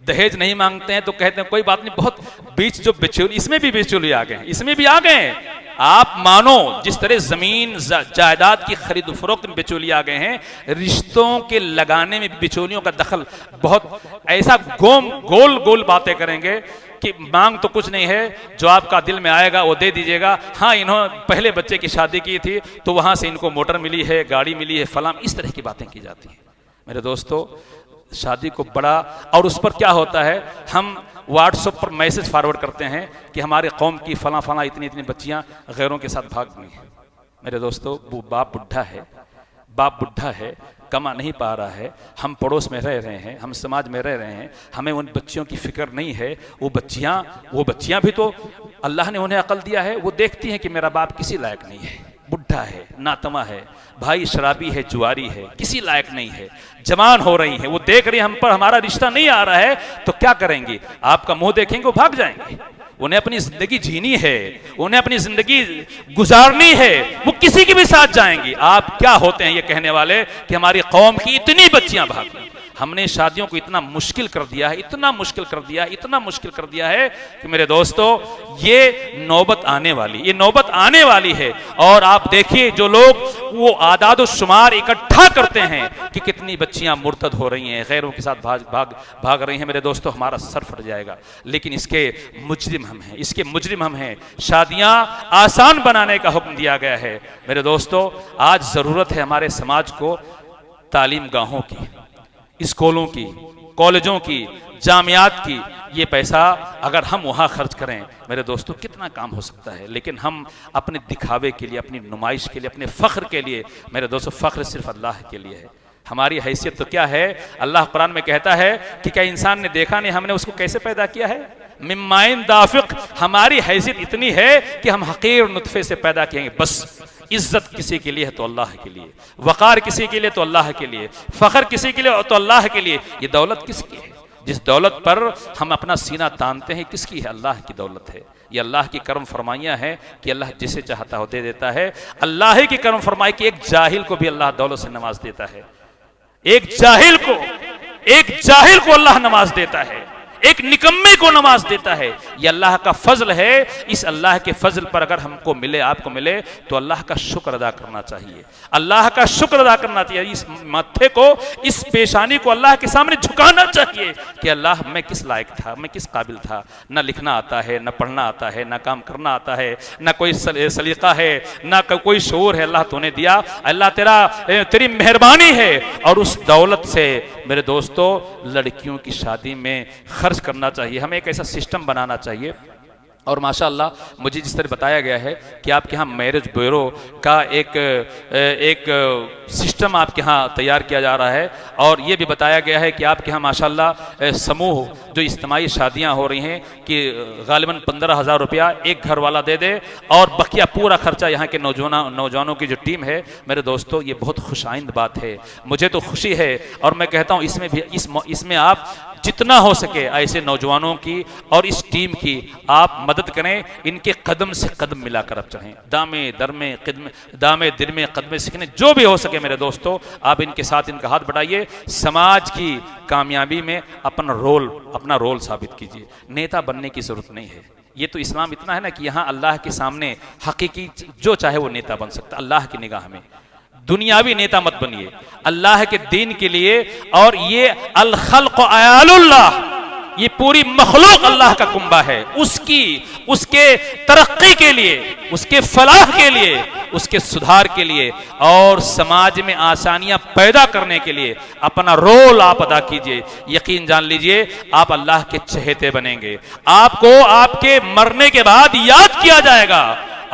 दहेज नहीं मांगते हैं तो कहते हैं कोई बात नहीं, बहुत बीच जो बिचौली, इसमें भी बिचौली आ गए, इसमें भी आ गए। आप मानो जिस तरह जमीन जायदाद की खरीद फरोख्त में बिचौली आ गए हैं, रिश्तों के लगाने में बिचौलियों का दखल बहुत, ऐसा गोल गोल बातें करेंगे कि मांग तो कुछ नहीं है, जो आपका दिल में आएगा वो दे दीजिएगा। हाँ, इन्होंने पहले बच्चे की शादी की थी तो वहां से इनको मोटर मिली है, गाड़ी मिली है, फलाम, इस तरह की बातें की जाती हैं। मेरे दोस्तों, शादी को बड़ा, और उस पर क्या होता है, हम व्हाट्सएप पर मैसेज फॉरवर्ड करते हैं कि हमारे कौम की फला फला इतनी इतनी बच्चियां गैरों के साथ भाग गई। मेरे दोस्तों, वो बाप बुढ़ा है, कमा नहीं पा रहा है, हम पड़ोस में रह रहे हैं, हम समाज में रह रहे हैं, हमें उन बच्चियों की फिक्र नहीं है। वो बच्चियां भी तो अल्लाह ने उन्हें अकल दिया है, वो देखती हैं कि मेरा बाप किसी लायक नहीं है, बुढ़ा है, नातमा है, भाई शराबी है, जुआरी है, किसी लायक नहीं है, जवान हो रही है, वो देख रही है हम पर हमारा रिश्ता नहीं आ रहा है, तो क्या करेंगे? आपका मुंह देखेंगे वो भाग जाएंगे। उन्हें अपनी जिंदगी जीनी है, उन्हें अपनी जिंदगी गुजारनी है, वो किसी के भी साथ जाएंगी। आप क्या होते हैं ये कहने वाले कि हमारी कौम की इतनी बच्चियां भाग गई। हमने शादियों को इतना मुश्किल कर दिया है, इतना मुश्किल कर दिया है कि मेरे दोस्तों, ये नौबत आने वाली है। और आप देखिए, जो लोग वो आदाद शुमार इकट्ठा करते हैं कि कितनी बच्चियां मुर्तद हो रही हैं, गैरों के साथ भाग रही हैं, मेरे दोस्तों, हमारा सर फट जाएगा। लेकिन इसके मुजरिम हम हैं। शादियां आसान बनाने का हुक्म दिया गया है। मेरे दोस्तों, आज जरूरत है हमारे समाज को तालीम गाहों की, स्कूलों की, कॉलेजों की, जामियात की। ये पैसा अगर हम वहाँ खर्च करें, मेरे दोस्तों, कितना काम हो सकता है। लेकिन हम अपने दिखावे के लिए, अपनी नुमाइश के लिए, अपने फ़ख्र के लिए, मेरे दोस्तों, फ़ख्र सिर्फ अल्लाह के लिए है। हमारी हैसियत तो क्या है? अल्लाह कुरान में कहता है कि क्या इंसान ने देखा नहीं हमने उसको कैसे पैदा किया है? मिम्माइन दाफिक। हमारी हैसियत इतनी है कि हम हकीर नुतफे से पैदा किएंगे। बस इज्जत किसी के लिए है तो अल्लाह के लिए, वक़ार किसी के लिए तो अल्लाह के लिए, फ़ख्र किसी के लिए तो अल्लाह के लिए। ये दौलत किसकी है? जिस दौलत पर हम अपना सीना तानते हैं, किसकी है? अल्लाह की दौलत है। ये अल्लाह की करम फरमाइयाँ हैं कि अल्लाह जिसे चाहता हो दे देता है। अल्लाह की करम फरमाई कि एक जाहिल को भी अल्लाह दौलत से नवाज देता है। एक जाहिल को अल्लाह नवाज देता है, एक निकम्मे को नवाज देता है। ये अल्लाह का फजल है। इस अल्लाह के फजल पर अगर हमको मिले, आपको मिले, तो अल्लाह का शुक्र अदा करना चाहिए। अल्लाह का शुक्र अदा करना चाहिए। इस माथे को, इस पेशानी को अल्लाह के सामने झुकाना चाहिए कि अल्लाह, मैं किस लायक था, मैं किस काबिल था। न लिखना आता है, न पढ़ना आता है, न काम करना आता है, न कोई सलीका है, न कोई शऊर है। अल्लाह तूने दिया, अल्लाह तेरी मेहरबानी है। और उस दौलत से मेरे दोस्तों, लड़कियों की शादी में खर्च करना चाहिए। हमें एक ऐसा सिस्टम बनाना चाहिए। और माशाअल्लाह मुझे जिस तरह बताया गया है कि आपके यहाँ मैरिज ब्यूरो का एक सिस्टम आपके यहाँ तैयार किया जा रहा है। और ये भी बताया गया है कि आपके यहाँ माशाअल्लाह समूह जो इज्तिमाई शादियाँ हो रही हैं कि गालिबन 15,000 रुपया एक घर वाला दे दे और बकिया पूरा खर्चा यहाँ के नौजवानों की जो टीम है। मेरे दोस्तों, ये बहुत खुशाइंद बात है, मुझे तो खुशी है। और मैं कहता हूँ इसमें आप जितना हो सके ऐसे नौजवानों की और इस टीम की आप मदद करें। इनके कदम से कदम मिलाकर आप चाहें, दामे दिरमे कदमे सीखने, जो भी हो सके मेरे दोस्तों, आप इनके साथ इनका हाथ बढ़ाइए। समाज की कामयाबी में अपना रोल साबित कीजिए। नेता बनने की जरूरत नहीं है। ये तो इस्लाम इतना है ना कि यहाँ अल्लाह के सामने हकीकी जो चाहे वो नेता बन सकता। अल्लाह की निगाह में दुनियावी नेता मत बनिए, अल्लाह के दीन के लिए। और ये अल खल्क़ अयालुल्लाह, ये पूरी मखलूक अल्लाह का कुंबा है। उसके तरक्की के लिए, उसके फलाह के लिए, उसके सुधार के लिए और समाज में आसानियां पैदा करने के लिए अपना रोल आप अदा कीजिए। यकीन जान लीजिए, आप अल्लाह के चहेते बनेंगे। आपको आपके मरने के बाद याद किया जाएगा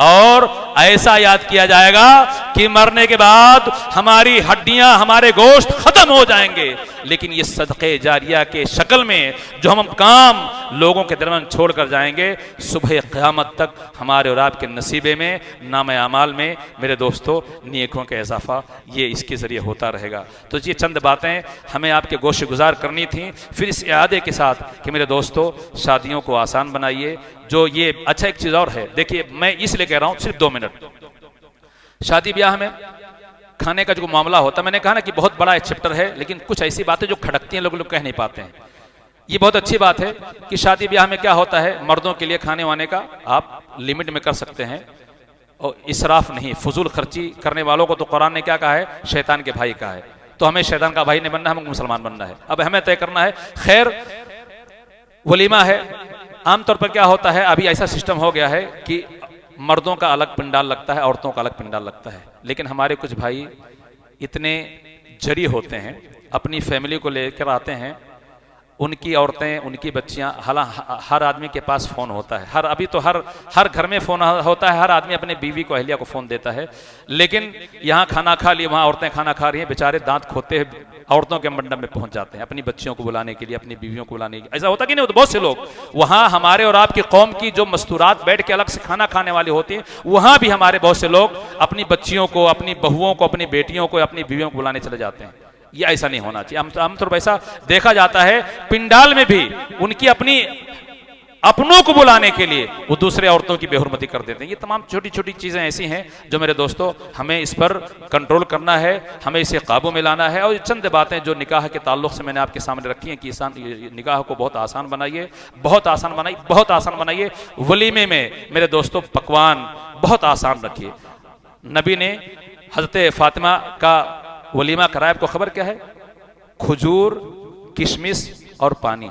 और ऐसा याद किया जाएगा कि मरने के बाद हमारी हड्डियां, हमारे गोश्त खत्म हो जाएंगे, लेकिन ये सदक़े जारिया के शक्ल में जो हम काम लोगों के दरमियान छोड़ कर जाएंगे, सुबह क़यामत तक हमारे और आपके नसीबे में, नामे अमाल में मेरे दोस्तों नेकियों का इजाफा ये इसके ज़रिए होता रहेगा। तो ये चंद बातें हमें आपके गोश गुजार करनी थी। फिर इस इरादे के साथ कि मेरे दोस्तों शादियों को आसान बनाइए। जो ये अच्छा एक चीज़ और है, देखिए मैं इसलिए कह रहा हूँ सिर्फ 2 मिनट, शादी ब्याह में खाने का जो मामला होता है, मैंने कहा ना कि बहुत बड़ा एक चैप्टर है, लेकिन कुछ ऐसी बातें जो खड़कती हैं लोग कह नहीं पाते हैं। ये बहुत अच्छी बात है कि शादी ब्याह में क्या होता है, मर्दों के लिए खाने वाने का आप लिमिट में कर सकते हैं और इसराफ नहीं, फजूल खर्ची करने वालों को तो कुरान ने क्या कहा है, शैतान के भाई कहा है। तो हमें शैतान का भाई नहीं बनना, हमें मुसलमान बनना है। अब हमें तय करना है। खैर वलीमा है, आमतौर पर क्या होता है, अभी ऐसा सिस्टम हो गया है कि मर्दों का अलग पिंडाल लगता है, औरतों का अलग पिंडाल लगता है। लेकिन हमारे कुछ भाई इतने जरी होते हैं, अपनी फैमिली को लेकर आते हैं, उनकी औरतें, उनकी बच्चियां, हर आदमी के पास फ़ोन होता है, अभी तो हर घर में फ़ोन होता है, हर आदमी अपने बीवी को, अहलिया को फ़ोन देता है। लेकिन यहाँ खाना खा लिए, वहाँ औरतें खाना खा रही हैं, बेचारे दांत खोते हैं, औरतों के मंडप में पहुंच जाते हैं अपनी बच्चियों को बुलाने के लिए, अपनी बीवियों को बुलाने के लिए। ऐसा होता कि नहीं? तो बहुत से लोग वहाँ हमारे और आपकी कौम की जो मस्तूरात बैठ के अलग से खाना खाने वाली होती हैं, वहाँ भी हमारे बहुत से लोग अपनी बच्चियों को, अपनी बहुओं को, अपनी बेटियों को, अपनी बीवियों को बुलाने चले जाते हैं। ये ऐसा नहीं होना चाहिए। आमतौर पर ऐसा देखा जाता है, पिंडाल में भी उनकी अपनों को बुलाने के लिए वो दूसरे औरतों की बेहुरमती कर देते हैं। ये तमाम छोटी छोटी चीज़ें ऐसी हैं जो मेरे दोस्तों हमें इस पर कंट्रोल करना है, हमें इसे काबू में लाना है। और ये चंद बातें जो निकाह के ताल्लुक से मैंने आपके सामने रखी हैं कि निकाह को बहुत आसान बनाइए, बहुत आसान बनाइए, बहुत आसान बनाइए। वलीमे में मेरे दोस्तों पकवान बहुत आसान रखिए। नबी ने हज़रत फ़ातिमा का वलीमा कराया, आपको खबर क्या है? खजूर, किशमिश और पानी।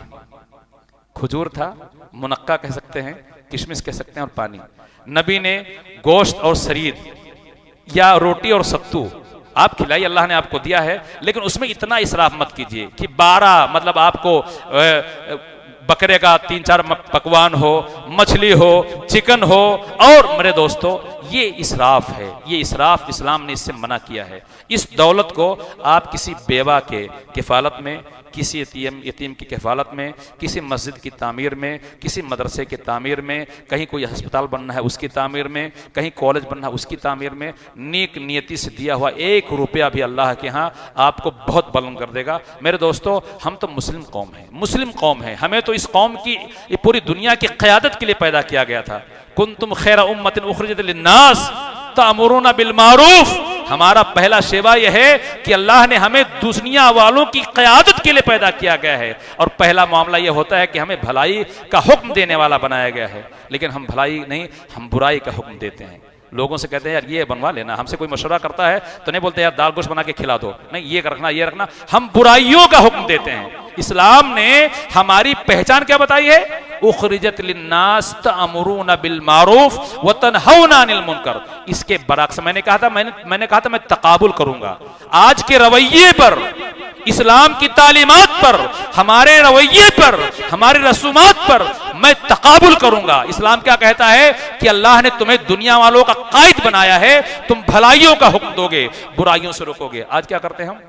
खजूर था, मुनक्का कह सकते हैं, किशमिश कह सकते हैं, और पानी। नबी ने गोश्त और सरीद या रोटी और सत्तू आप खिलाइए, अल्लाह ने आपको दिया है, लेकिन उसमें इतना इसराफ मत कीजिए कि 12 मतलब आपको बकरे का 3-4 पकवान हो, मछली हो, चिकन हो। और मेरे दोस्तों ये इसराफ है, ये इसराफ इस्लाम ने इससे मना किया है। इस दौलत को आप किसी बेवा के किफ़ालत में, किसी यतीम की किफ़ालत में, किसी मस्जिद की तामीर में, किसी मदरसे की तामीर में, कहीं कोई अस्पताल बनना है उसकी तामीर में, कहीं कॉलेज बनना है उसकी तामीर में, नेक नियति से दिया हुआ 1 रुपया भी अल्लाह के यहाँ आपको बहुत बुलंद कर देगा। मेरे दोस्तों हम तो मुस्लिम कौम हैं, मुस्लिम कौम है, हमें तो इस कौम की पूरी दुनिया की क़यादत के लिए पैदा किया गया था। कुंतुम खैरा उम्मतिन उखरिजत लिन्नास तअमुरूना बिल मारूफ। हमारा पहला शेवा यह है कि अल्लाह ने हमें दुनिया वालों की क़यादत के लिए पैदा किया गया है, और पहला मामला यह होता है कि हमें भलाई का हुक्म देने वाला बनाया गया है। लेकिन हम भलाई नहीं, हम बुराई का हुक्म देते हैं। लोगों से कहते हैं यार ये बनवा लेना, हमसे कोई मशवरा करता है तो नहीं बोलते यार दाल गोश्त बना के खिला दो, नहीं ये रखना ये रखना, हम बुराइयों का हुक्म देते हैं। इस्लाम ने हमारी पहचान क्या बताई है? उखरिजत लिन्नास तअमुरूना बिल मारूफ व तनहौना अनिल मुनकर। इसके बरअक्स मैंने कहा था मैं तकाबुल करूंगा। आज के रवैये पर, इस्लाम की तालीमात पर, हमारे रवैये पर, हमारे रसूमात पर मैं तकाबुल करूंगा। इस्लाम क्या कहता है कि अल्लाह ने तुम्हें दुनिया वालों का कायद बनाया है, तुम भलाइयों का हुक्म दोगे, बुराइयों से रोकोगे। आज क्या करते हैं हम?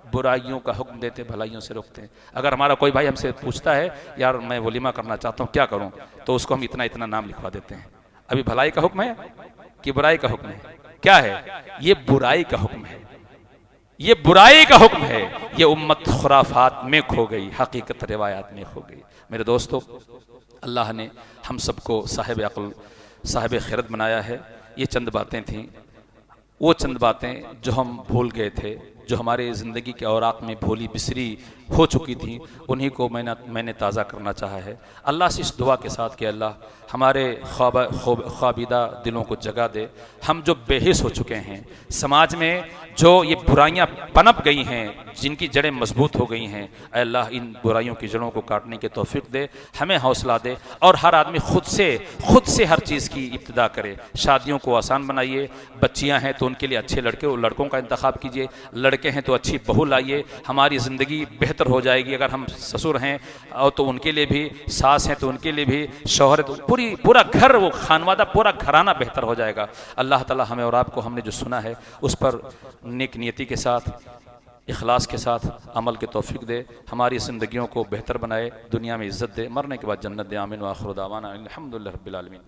बुराइयों का हुक्म देते, भलाइयों से रोकते हैं। अगर हमारा कोई भाई हमसे पूछता है यार मैं वलीमा करना चाहता हूँ क्या करूँ, तो उसको हम इतना इतना नाम लिखवा देते हैं। अभी भलाई का हुक्म है कि बुराई का हुक्म है? क्या है? ये बुराई का हुक्म है, ये बुराई का हुक्म है। ये उम्मत खुराफात में खो गई, हकीकत रिवायात में खो गई। मेरे दोस्तों अल्लाह ने हम सबको साहिब अक्ल, साहिब खिरत बनाया है। ये चंद बातें थीं, वो चंद बातें जो हम भूल गए थे, जो हमारे ज़िंदगी के औराक में भूली बिसरी हो चुकी थी, उन्हीं को मैंने ताज़ा करना चाहा है। अल्लाह से इस दुआ के साथ कि अल्लाह हमारे ख्वाबीदा दिलों को जगा दे। हम जो बेहिस हो चुके हैं, समाज में जो ये बुराइयां पनप गई हैं, जिनकी जड़ें मजबूत हो गई हैं, अल्लाह इन बुराइयों की जड़ों को काटने की तौफीक दे, हमें हौसला दे, और हर आदमी खुद से हर चीज़ की इब्तिदा करे। शादियों को आसान बनाइए। बच्चियां हैं तो उनके लिए अच्छे लड़कों का इंतखाब कीजिए, लड़के हैं तो अच्छी बहू लाइए, हमारी ज़िंदगी बेहतर हो जाएगी। अगर हम ससुर हैं और तो उनके लिए भी, सास हैं तो उनके लिए भी, शौहर तो पूरा घर, वो खानवादा पूरा घराना बेहतर हो जाएगा। अल्लाह ताला हमें और आपको हमने जो सुना है उस पर नेक नियति के साथ, इखलास के साथ अमल के तौफीक दे, हमारी ज़िंदगियों को बेहतर बनाए, दुनिया में इज़्ज़त दे, मरने के बाद जन्नत दे। आमीन व आखिर दावाना अल्हम्दुलिल्लाहि रब्बिल आलमीन।